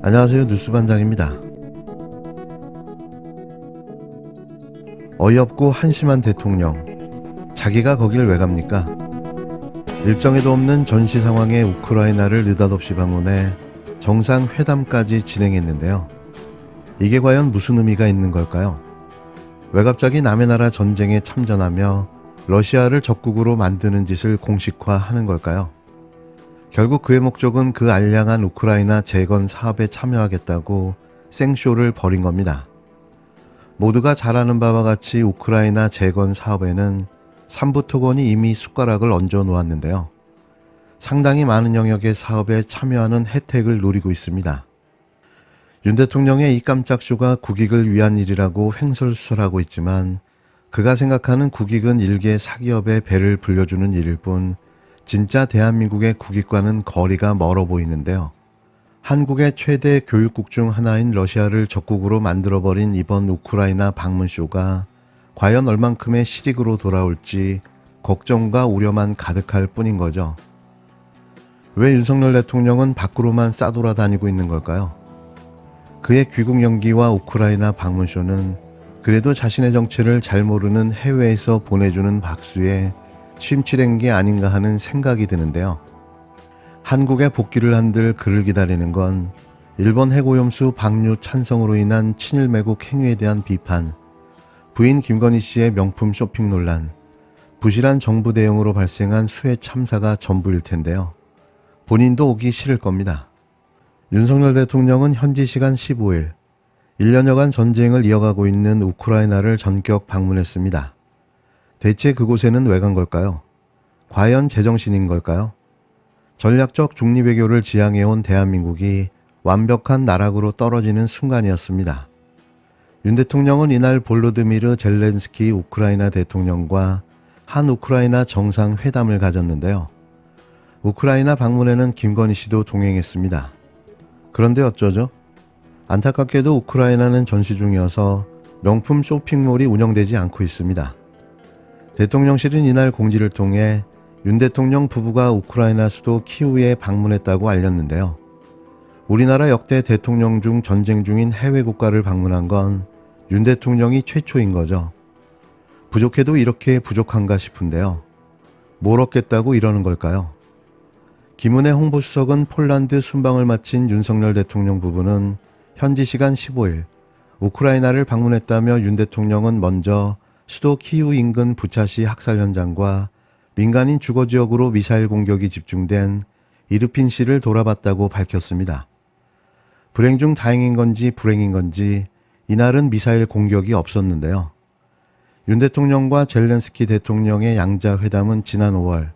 안녕하세요. 뉴스반장입니다. 어이없고 한심한 대통령. 자기가 거길 왜 갑니까? 일정에도 없는 전시 상황에 우크라이나를 느닷없이 방문해 정상회담까지 진행했는데요. 이게 과연 무슨 의미가 있는 걸까요? 왜 갑자기 남의 나라 전쟁에 참전하며 러시아를 적국으로 만드는 짓을 공식화하는 걸까요? 결국 그의 목적은 그 알량한 우크라이나 재건 사업에 참여하겠다고 생쇼를 벌인 겁니다. 모두가 잘 아는 바와 같이 우크라이나 재건 사업에는 삼부토건이 이미 숟가락을 얹어 놓았는데요. 상당히 많은 영역의 사업에 참여하는 혜택을 누리고 있습니다. 윤 대통령의 이 깜짝 쇼가 국익을 위한 일이라고 횡설수설하고 있지만 그가 생각하는 국익은 일개 사기업의 배를 불려주는 일일 뿐 진짜 대한민국의 국익과는 거리가 멀어 보이는데요. 한국의 최대 교육국 중 하나인 러시아를 적국으로 만들어버린 이번 우크라이나 방문쇼가 과연 얼만큼의 실익으로 돌아올지 걱정과 우려만 가득할 뿐인 거죠. 왜 윤석열 대통령은 밖으로만 싸돌아다니고 있는 걸까요? 그의 귀국 연기와 우크라이나 방문쇼는 그래도 자신의 정체를 잘 모르는 해외에서 보내주는 박수에 심취된 게 아닌가 하는 생각이 드는데요. 한국에 복귀를 한들 그를 기다리는 건 일본 핵오염수 방류 찬성으로 인한 친일 매국 행위에 대한 비판, 부인 김건희 씨의 명품 쇼핑 논란, 부실한 정부 대응으로 발생한 수해 참사가 전부일 텐데요. 본인도 오기 싫을 겁니다. 윤석열 대통령은 현지 시간 15일 1년여간 전쟁을 이어가고 있는 우크라이나를 전격 방문했습니다. 대체 그곳에는 왜 간 걸까요? 과연 제정신인 걸까요? 전략적 중립외교를 지향해온 대한민국이 완벽한 나락으로 떨어지는 순간이었습니다. 윤 대통령은 이날 볼로드미르 젤렌스키 우크라이나 대통령과 한 우크라이나 정상회담을 가졌는데요. 우크라이나 방문에는 김건희 씨도 동행했습니다. 그런데 어쩌죠? 안타깝게도 우크라이나는 전시 중이어서 명품 쇼핑몰이 운영되지 않고 있습니다. 대통령실은 이날 공지를 통해 윤 대통령 부부가 우크라이나 수도 키우에 방문했다고 알렸는데요. 우리나라 역대 대통령 중 전쟁 중인 해외 국가를 방문한 건 윤 대통령이 최초인 거죠. 부족해도 이렇게 부족한가 싶은데요. 뭘 얻겠다고 이러는 걸까요? 김은혜 홍보수석은 폴란드 순방을 마친 윤석열 대통령 부부는 현지 시간 15일 우크라이나를 방문했다며 윤 대통령은 먼저 수도 키우 인근 부차시 학살 현장과 민간인 주거지역으로 미사일 공격이 집중된 이르핀시를 돌아봤다고 밝혔습니다. 불행 중 다행인 건지 불행인 건지 이날은 미사일 공격이 없었는데요. 윤 대통령과 젤렌스키 대통령의 양자회담은 지난 5월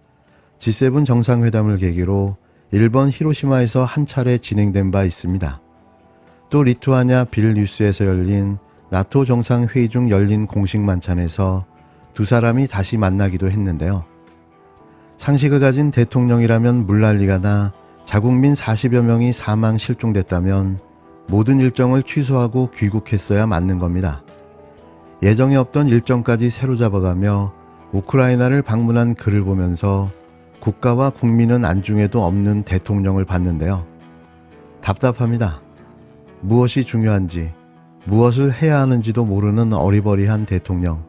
G7 정상회담을 계기로 일본 히로시마에서 한 차례 진행된 바 있습니다. 또 리투아냐 빌뉴스에서 열린 나토 정상회의 중 열린 공식 만찬에서 두 사람이 다시 만나기도 했는데요. 상식을 가진 대통령이라면 물난리가 나 자국민 40여 명이 사망 실종됐다면 모든 일정을 취소하고 귀국했어야 맞는 겁니다. 예정에 없던 일정까지 새로 잡아가며 우크라이나를 방문한 그를 보면서 국가와 국민은 안중에도 없는 대통령을 봤는데요. 답답합니다. 무엇이 중요한지, 무엇을 해야 하는지도 모르는 어리버리한 대통령.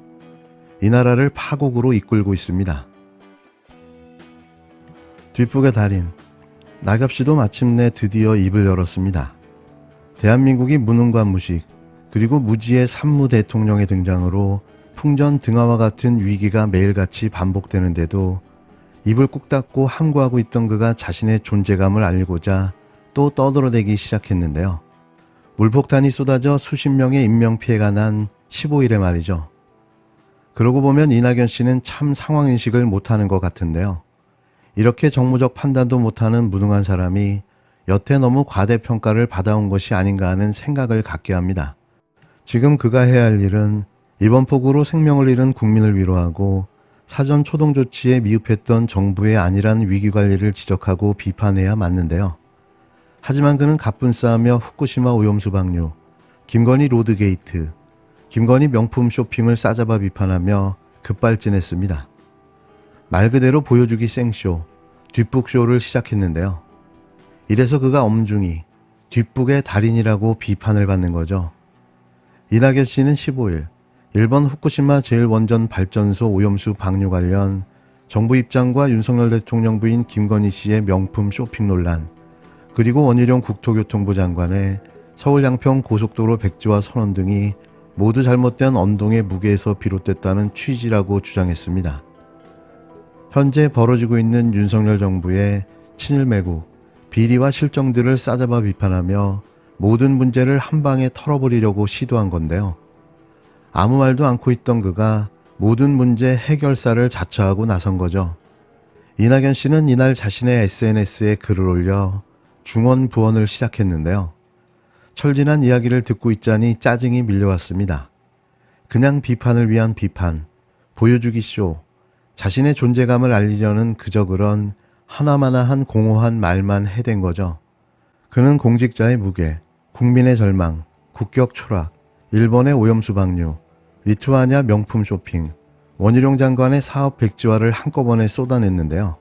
이 나라를 파국으로 이끌고 있습니다. 뒷북의 달인, 낙엽씨도 마침내 드디어 입을 열었습니다. 대한민국이 무능과 무식, 그리고 무지의 산무 대통령의 등장으로 풍전등화와 같은 위기가 매일같이 반복되는데도 입을 꾹 닫고 함구하고 있던 그가 자신의 존재감을 알리고자 또 떠들어대기 시작했는데요. 물폭탄이 쏟아져 수십 명의 인명피해가 난 15일에 말이죠. 그러고 보면 이낙연 씨는 참 상황인식을 못하는 것 같은데요. 이렇게 정무적 판단도 못하는 무능한 사람이 여태 너무 과대평가를 받아온 것이 아닌가 하는 생각을 갖게 합니다. 지금 그가 해야 할 일은 이번 폭우로 생명을 잃은 국민을 위로하고 사전 초동 조치에 미흡했던 정부의 안일한 위기관리를 지적하고 비판해야 맞는데요. 하지만 그는 갑분 쌓으며 후쿠시마 오염수 방류, 김건희 로드게이트, 김건희 명품 쇼핑을 싸잡아 비판하며 급발진했습니다. 말 그대로 보여주기 생쇼, 뒷북쇼를 시작했는데요. 이래서 그가 엄중히 뒷북의 달인이라고 비판을 받는 거죠. 이낙연 씨는 15일 일본 후쿠시마 제1원전 발전소 오염수 방류 관련 정부 입장과 윤석열 대통령 부인 김건희 씨의 명품 쇼핑 논란, 그리고 원희룡 국토교통부 장관의 서울 양평 고속도로 백지화 선언 등이 모두 잘못된 언동의 무게에서 비롯됐다는 취지라고 주장했습니다. 현재 벌어지고 있는 윤석열 정부의 친일 매국, 비리와 실정들을 싸잡아 비판하며 모든 문제를 한 방에 털어버리려고 시도한 건데요. 아무 말도 않고 있던 그가 모든 문제 해결사를 자처하고 나선 거죠. 이낙연 씨는 이날 자신의 SNS에 글을 올려 중언 부언을 시작했는데요. 철진한 이야기를 듣고 있자니 짜증이 밀려왔습니다. 그냥 비판을 위한 비판, 보여주기 쇼, 자신의 존재감을 알리려는 그저 그런 하나마나한 공허한 말만 해댄 거죠. 그는 공직자의 무게, 국민의 절망, 국격 추락, 일본의 오염수 방류, 리투아니아 명품 쇼핑, 원희룡 장관의 사업 백지화를 한꺼번에 쏟아냈는데요.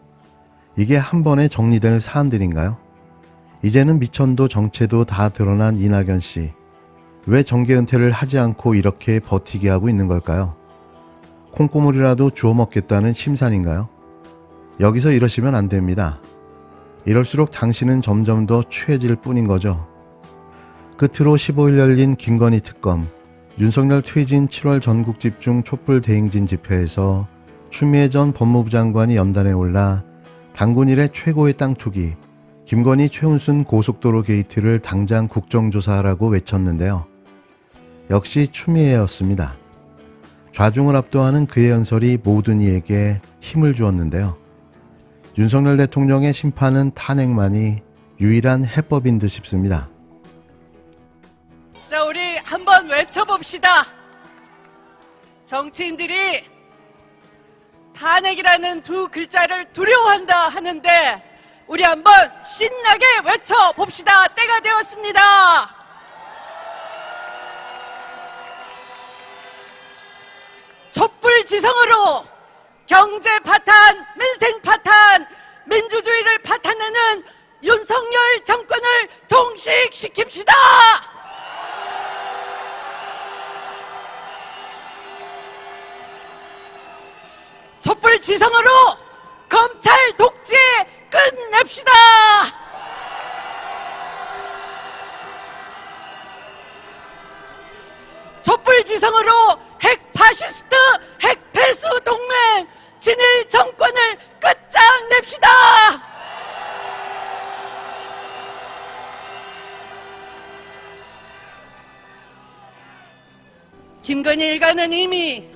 이게 한 번에 정리될 사안들인가요? 이제는 미천도 정체도 다 드러난 이낙연 씨. 왜 정계 은퇴를 하지 않고 이렇게 버티게 하고 있는 걸까요? 콩고물이라도 주워 먹겠다는 심산인가요? 여기서 이러시면 안 됩니다. 이럴수록 당신은 점점 더 취해질 뿐인 거죠. 끝으로 15일 열린 김건희 특검, 윤석열 퇴진 7월 전국 집중 촛불 대행진 집회에서 추미애 전 법무부 장관이 연단에 올라 당군 이래 최고의 땅 투기, 김건희 최은순 고속도로 게이트를 당장 국정조사하라고 외쳤는데요. 역시 추미애였습니다. 좌중을 압도하는 그의 연설이 모든 이에게 힘을 주었는데요. 윤석열 대통령의 심판은 탄핵만이 유일한 해법인 듯 싶습니다. 자, 우리 한번 외쳐봅시다. 정치인들이 탄핵이라는 두 글자를 두려워한다 하는데 우리 한번 신나게 외쳐봅시다. 때가 되었습니다. 촛불지성으로 경제 파탄, 민생 파탄, 민주주의를 파탄내는 윤석열 정권을 종식시킵시다. 촛불지성으로 검찰 독재 끝냅시다. 촛불지성으로 핵파시스트, 핵폐수 동맹, 진일 정권을 끝장냅시다. 김건희 일가는 이미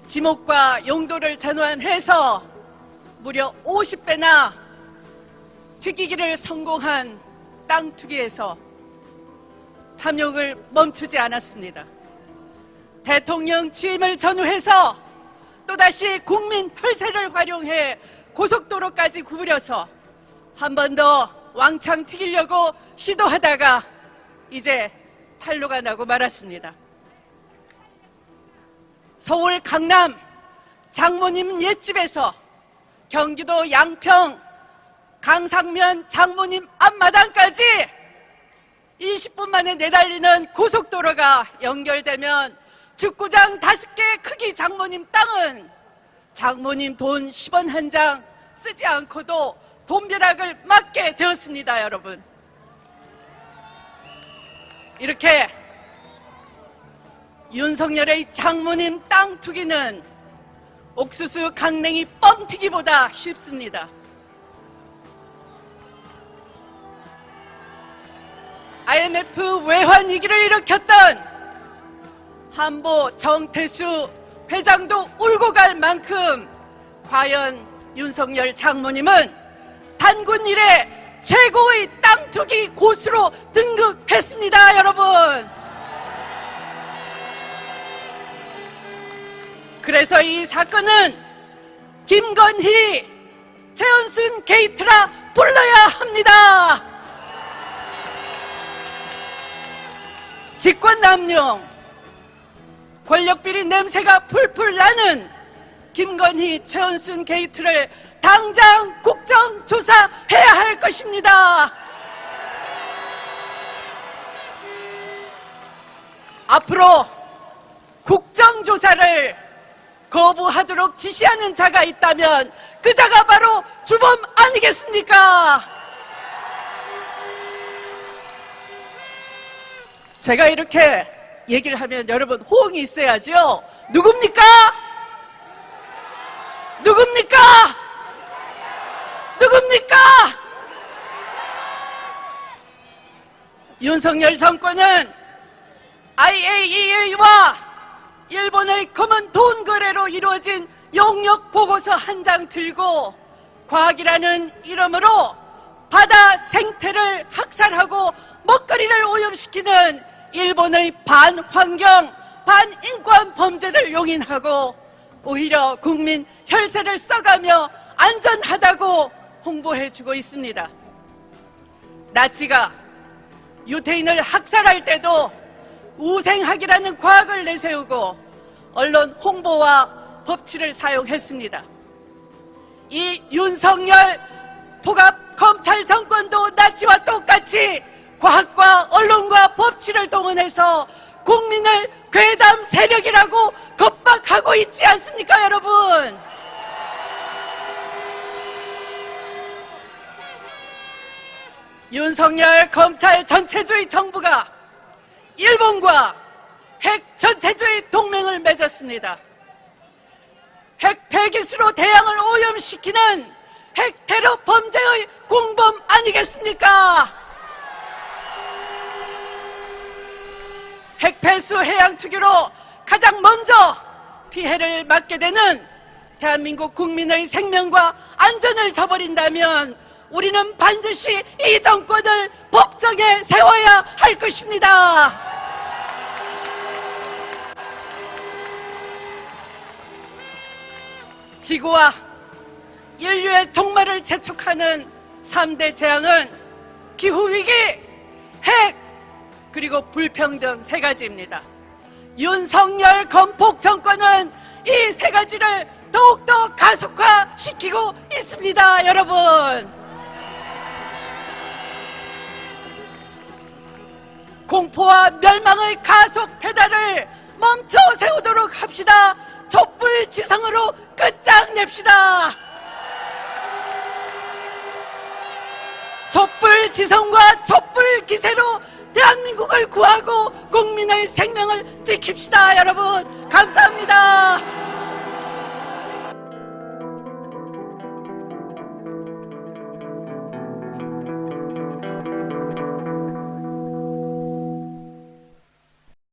지목과 용도를 전환해서 무려 50배나 튀기기를 성공한 땅 투기에서 탐욕을 멈추지 않았습니다. 대통령 취임을 전후해서 또다시 국민 혈세를 활용해 고속도로까지 구부려서 한 번 더 왕창 튀기려고 시도하다가 이제 탄로가 나고 말았습니다. 서울 강남 장모님 옛집에서 경기도 양평 강상면 장모님 앞마당까지 20분 만에 내달리는 고속도로가 연결되면 축구장 5개 크기 장모님 땅은 장모님 돈 10원 한 장 쓰지 않고도 돈벼락을 맞게 되었습니다, 여러분. 이렇게 윤석열의 장모님 땅 투기는 옥수수 강냉이 뻥튀기보다 쉽습니다. IMF 외환 위기를 일으켰던 한보 정태수 회장도 울고 갈 만큼 과연 윤석열 장모님은 단군 이래 최고의 땅 투기 고수로 등극했습니다, 여러분. 그래서 이 사건은 김건희, 최은순 게이트라 불러야 합니다. 직권남용, 권력비리 냄새가 풀풀 나는 김건희, 최은순 게이트를 당장 국정조사해야 할 것입니다. 앞으로 국정조사를 거부하도록 지시하는 자가 있다면 그 자가 바로 주범 아니겠습니까? 제가 이렇게 얘기를 하면 여러분 호응이 있어야죠. 누굽니까? 누굽니까? 누굽니까? 윤석열 정권은 IAEA와 일본의 검은 돈 거래로 이루어진 용역 보고서 한 장 들고 과학이라는 이름으로 바다 생태를 학살하고 먹거리를 오염시키는 일본의 반환경, 반인권 범죄를 용인하고 오히려 국민 혈세를 써가며 안전하다고 홍보해주고 있습니다. 나치가 유태인을 학살할 때도 우생학이라는 과학을 내세우고 언론 홍보와 법치를 사용했습니다. 이 윤석열 포갑 검찰 정권도 나치와 똑같이 과학과 언론과 법치를 동원해서 국민을 괴담 세력이라고 겁박하고 있지 않습니까, 여러분? 윤석열 검찰 전체주의 정부가 일본과 핵 전체주의 동맹을 맺었습니다. 핵 폐기수로 대양을 오염시키는 핵 테러 범죄의 공범 아니겠습니까? 핵 폐수 해양 투기로 가장 먼저 피해를 맞게 되는 대한민국 국민의 생명과 안전을 저버린다면 우리는 반드시 이 정권을 법정에 세워야 할 것입니다. 지구와 인류의 종말을 재촉하는 3대 재앙은 기후위기, 핵, 그리고 불평등 3가지입니다. 윤석열 건폭 정권은 이 3가지를 더욱더 가속화시키고 있습니다, 여러분. 공포와 멸망의 가속 페달을 멈춰 세우도록 합시다. 촛불지성으로 끝장냅시다. 촛불지성과 촛불기세로 대한민국을 구하고 국민의 생명을 지킵시다. 여러분 감사합니다.